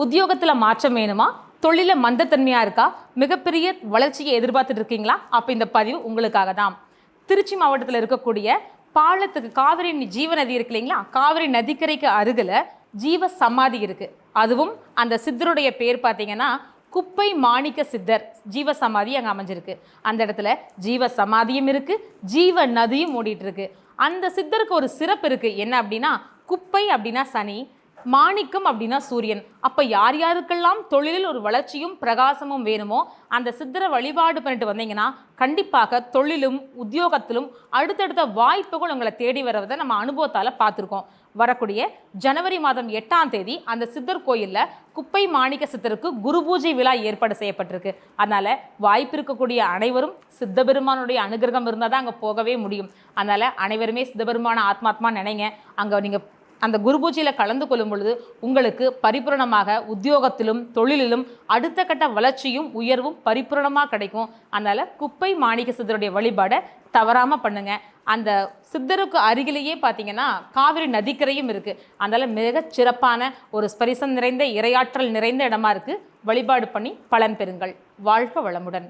உத்தியோகத்தில் மாற்றம் வேணுமா? தொழில மந்தத்தன்மையாக இருக்கா? மிகப்பெரிய வளர்ச்சியை எதிர்பார்த்துட்டு இருக்கீங்களா? அப்போ இந்த பதிவு உங்களுக்காக தான். திருச்சி மாவட்டத்தில் இருக்கக்கூடிய பாலத்துக்கு காவிரி ஜீவ நதி இருக்கு இல்லைங்களா? காவிரி நதிக்கரைக்கு அருகில் ஜீவ சமாதி இருக்குது. அதுவும் அந்த சித்தருடைய பேர் பார்த்தீங்கன்னா குப்பை மாணிக்க சித்தர் ஜீவ சமாதி அங்கே அமைஞ்சிருக்கு. அந்த இடத்துல ஜீவ சமாதியும் இருக்குது, ஜீவ நதியும் ஓடிட்டு இருக்கு. அந்த சித்தருக்கு ஒரு சிறப்பு இருக்குது. என்ன அப்படின்னா, குப்பை அப்படின்னா சனி, மாணிக்கம் அப்படின்னா சூரியன். அப்போ யார் யாருக்கெல்லாம் தொழிலில் ஒரு வளர்ச்சியும் பிரகாசமும் வேணுமோ அந்த சித்தரை வழிபாடு பண்ணிட்டு வந்தீங்கன்னா கண்டிப்பாக தொழிலும் உத்தியோகத்திலும் அடுத்தடுத்த வாய்ப்புகள் உங்களை தேடி வருவதை நம்ம அனுபவத்தால் பார்த்துருக்கோம். வரக்கூடிய ஜனவரி மாதம் 8ஆம் தேதி அந்த சித்தர் கோயிலில் குப்பை மாணிக்க சித்தருக்கு குரு பூஜை விழா ஏற்பாடு செய்யப்பட்டிருக்கு. அதனால் வாய்ப்பு இருக்கக்கூடிய அனைவரும் சித்தபெருமானுடைய அனுகிரகம் இருந்தால் தான் அங்கே போகவே முடியும். அதனால் அனைவருமே சித்தபெருமான ஆத்மாத்மா நினைங்க. அங்கே நீங்கள் அந்த குரு பூஜையில் கலந்து கொள்ளும் பொழுது உங்களுக்கு பரிபூரணமாக உத்தியோகத்திலும் தொழிலிலும் அடுத்த கட்ட வளர்ச்சியும் உயர்வும் பரிபூரணமாக கிடைக்கும். அதனால் குப்பை மாணிக்க சித்தருடைய வழிபாடை தவறாமல் பண்ணுங்க. அந்த சித்தருக்கு அருகிலேயே பார்த்தீங்கன்னா காவிரி நதிக்கரையும் இருக்குது. அதனால் மிக சிறப்பான ஒரு ஸ்பரிசம் நிறைந்த இரையாற்றல் நிறைந்த இடமா இருக்குது. வழிபாடு பண்ணி பலன் பெறுங்கள். வாழ்க வளமுடன்.